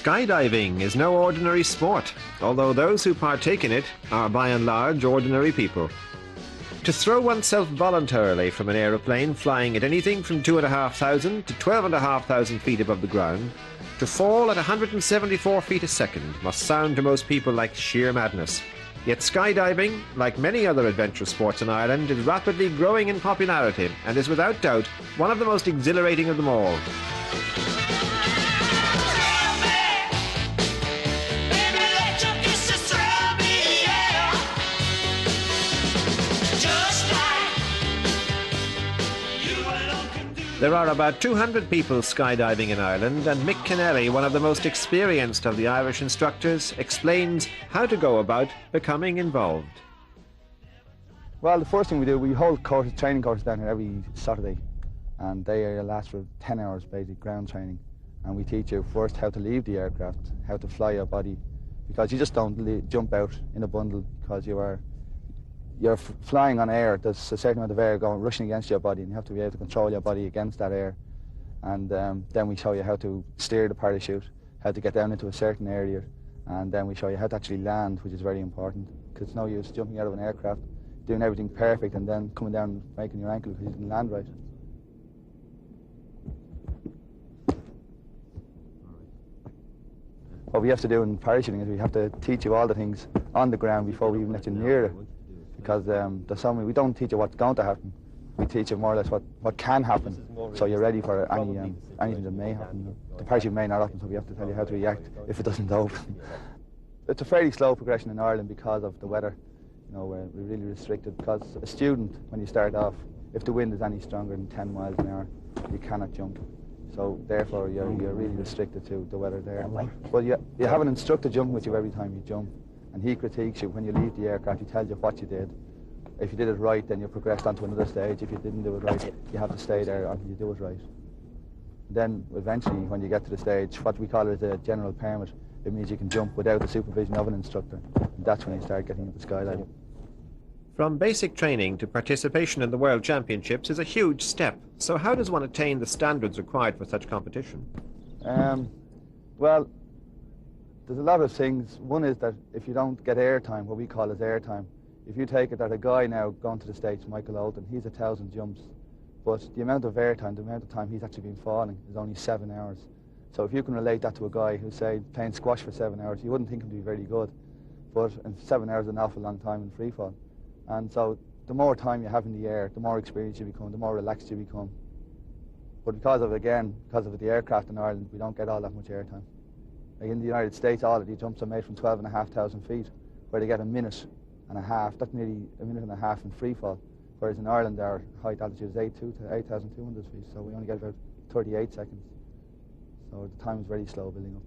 Skydiving is no ordinary sport, although those who partake in it are by and large ordinary people. To throw oneself voluntarily from an aeroplane flying at anything from 2,500 to 12,500 feet above the ground, to fall at 174 feet a second must sound to most people like sheer madness. Yet skydiving, like many other adventure sports in Ireland, is rapidly growing in popularity and is without doubt one of the most exhilarating of them all. There are about 200 people skydiving in Ireland, and Mick Kennelly, one of the most experienced of the Irish instructors, explains how to go about becoming involved. Well, the first thing we do, we hold training courses down here every Saturday, and they last for 10 hours, basic ground training. And we teach you first how to leave the aircraft, how to fly your body, because you just don't jump out in a bundle, because you're flying on air. There's a certain amount of air rushing against your body, and you have to be able to control your body against that air. And then we show you how to steer the parachute, how to get down into a certain area, and then we show you how to actually land, which is very important, because it's no use jumping out of an aircraft, doing everything perfect, and then coming down and breaking your ankle because you didn't land right. What we have to do in parachuting is we have to teach you all the things on the ground before we even let you near it. Because there's so many, we don't teach you what's going to happen. We teach you more or less what can happen, so you're ready for anything that may happen. The parachute may not open, so we have to tell you how to react if it doesn't open. It's a fairly slow progression in Ireland because of the weather. You know, we're really restricted, because a student, when you start off, if the wind is any stronger than 10 miles an hour, you cannot jump. So therefore, you're really restricted to the weather there. But you have an instructor jumping with you every time you jump. And he critiques you when you leave the aircraft. He tells you what you did. If you did it right, then you progressed onto another stage. If you didn't do it right, you have to stay there until you do it right. Then eventually, when you get to the stage, what we call it a general permit, it means you can jump without the supervision of an instructor. And that's when you start getting into skydiving. From basic training to participation in the World Championships is a huge step. So how does one attain the standards required for such competition? Well, there's a lot of things. One is that if you don't get airtime, what we call as airtime, if you take it that a guy now going to the States, Michael Olden, he's 1,000 jumps, but the amount of airtime, the amount of time he's actually been falling is only 7 hours. So if you can relate that to a guy who's, say, playing squash for 7 hours, you wouldn't think him to be very good, but 7 hours is an awful long time in free fall. And so the more time you have in the air, the more experienced you become, the more relaxed you become. But because of the aircraft in Ireland, we don't get all that much airtime. Like in the United States, all of the jumps are made from 12,500 feet, where they get a minute and a half. That's nearly a minute and a half in free fall. Whereas in Ireland, our height altitude is 8,200 feet, so we only get about 38 seconds. So the time is very slow building up.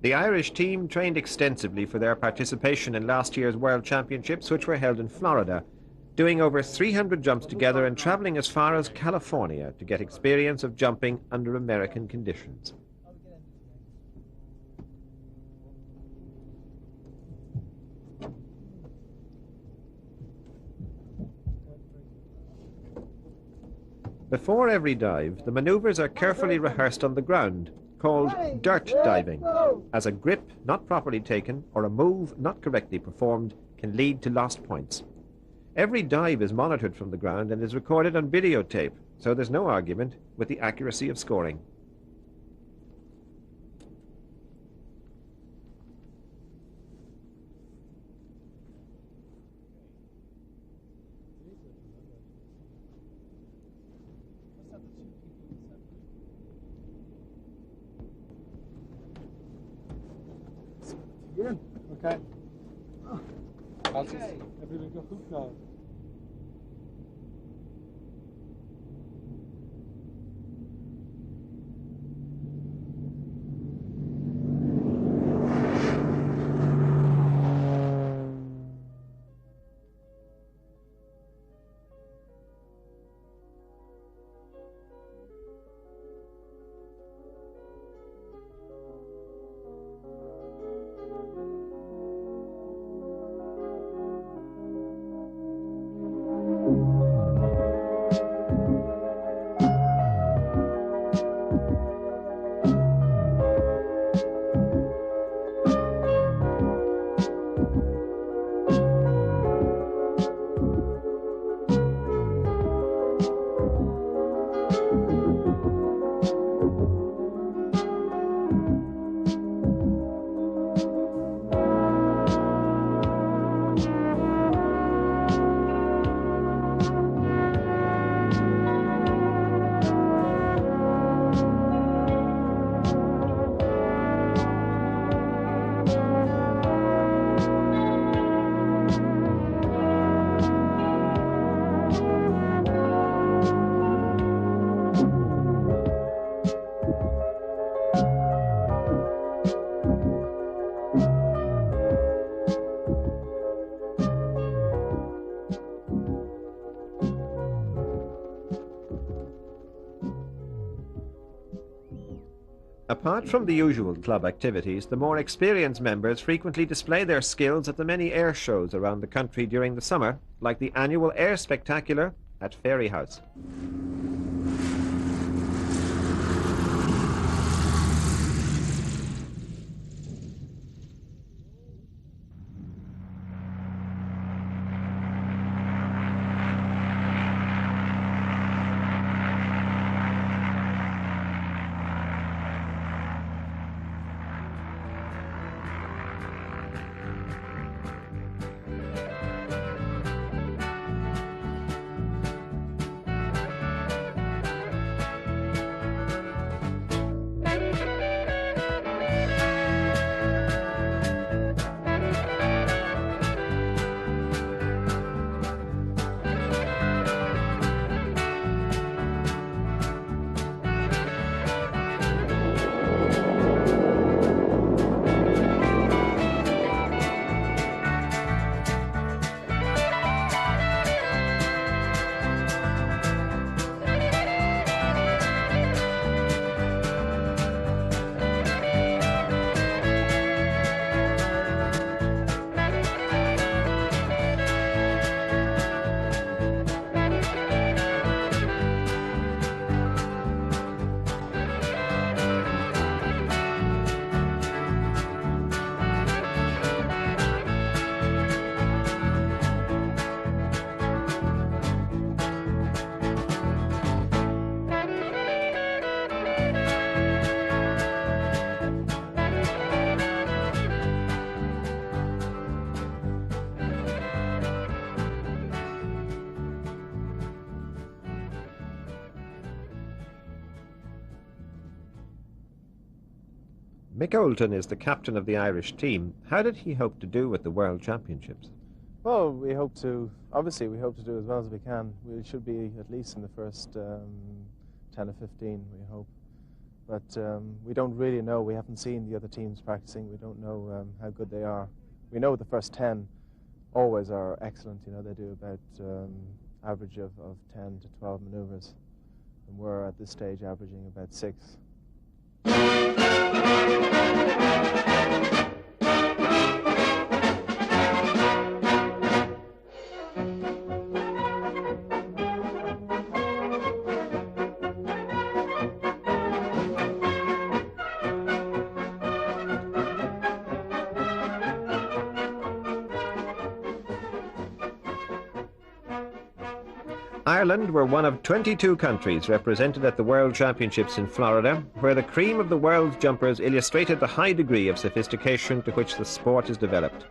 The Irish team trained extensively for their participation in last year's World Championships, which were held in Florida, doing over 300 jumps together and travelling as far as California to get experience of jumping under American conditions. Before every dive, the manoeuvres are carefully rehearsed on the ground, called dirt diving, as a grip not properly taken or a move not correctly performed can lead to lost points. Every dive is monitored from the ground and is recorded on videotape, so there's no argument with the accuracy of scoring. Okay. Okay. Everything go goed now. Apart from the usual club activities, the more experienced members frequently display their skills at the many air shows around the country during the summer, like the annual Air Spectacular at Fairy House. Mick Oulton is the captain of the Irish team. How did he hope to do with the World Championships? Well, we hope to do as well as we can. We should be at least in the first 10 or 15, we hope. But we don't really know. We haven't seen the other teams practicing. We don't know how good they are. We know the first 10 always are excellent. You know, they do about average of 10 to 12 manoeuvres. And we're at this stage averaging about 6. Ireland were one of 22 countries represented at the World Championships in Florida, where the cream of the world's jumpers illustrated the high degree of sophistication to which the sport is developed.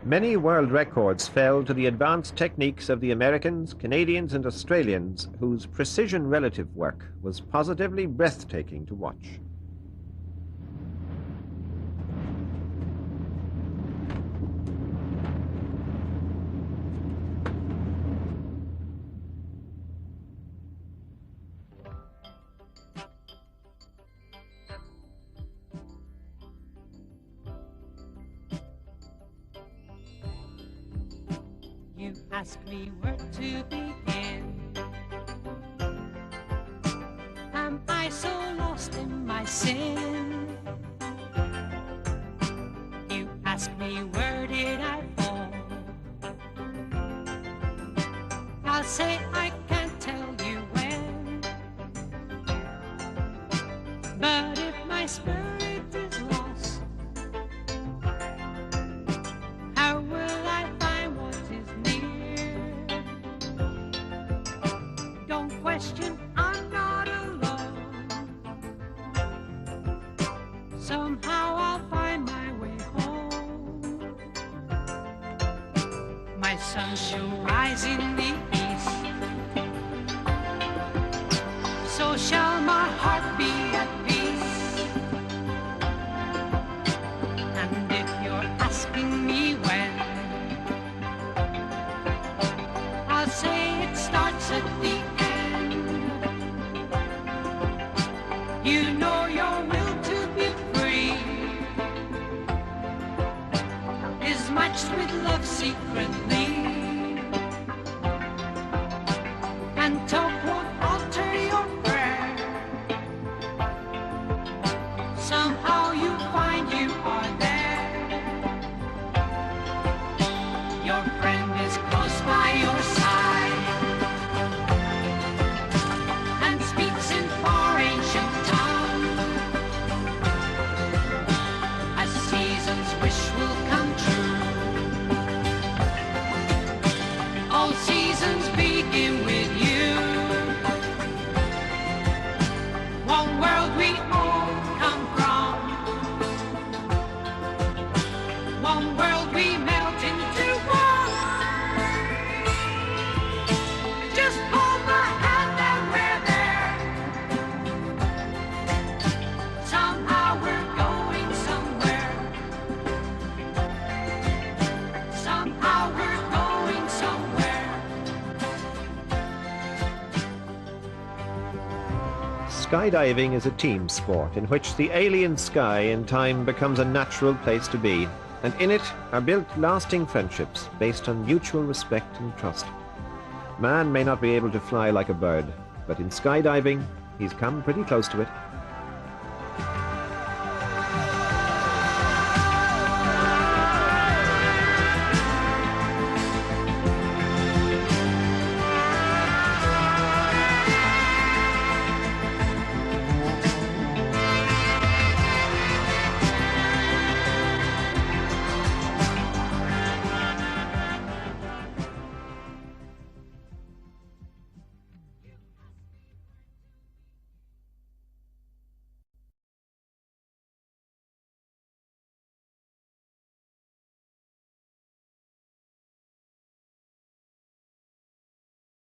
Many world records fell to the advanced techniques of the Americans, Canadians and Australians, whose precision relative work was positively breathtaking to watch. ask me where to begin. Am I so lost in my sin? You ask me where did I fall? I'll say I can't tell you when. But if my spirit is lost, how will I find what is near? Don't question, I'm not alone. Somehow I'll find my way home. My sun shall rise in the east, so shall my heart be at peace. And if you're asking me when, I'll say it starts at the end. You know your will to be free is matched with love secretly, and talk won't alter your prayer. Somehow you find you are there. Your friend is close by your side and speaks in far ancient tongue. A season's wish will come true. All seasons begin with you. One world we all come from. One world we melt into one. Just hold my hand and we're there. Somehow we're going somewhere. Somehow we're going somewhere. Skydiving is a team sport in which the alien sky in time becomes a natural place to be, and in it are built lasting friendships based on mutual respect and trust. Man may not be able to fly like a bird, but in skydiving, he's come pretty close to it.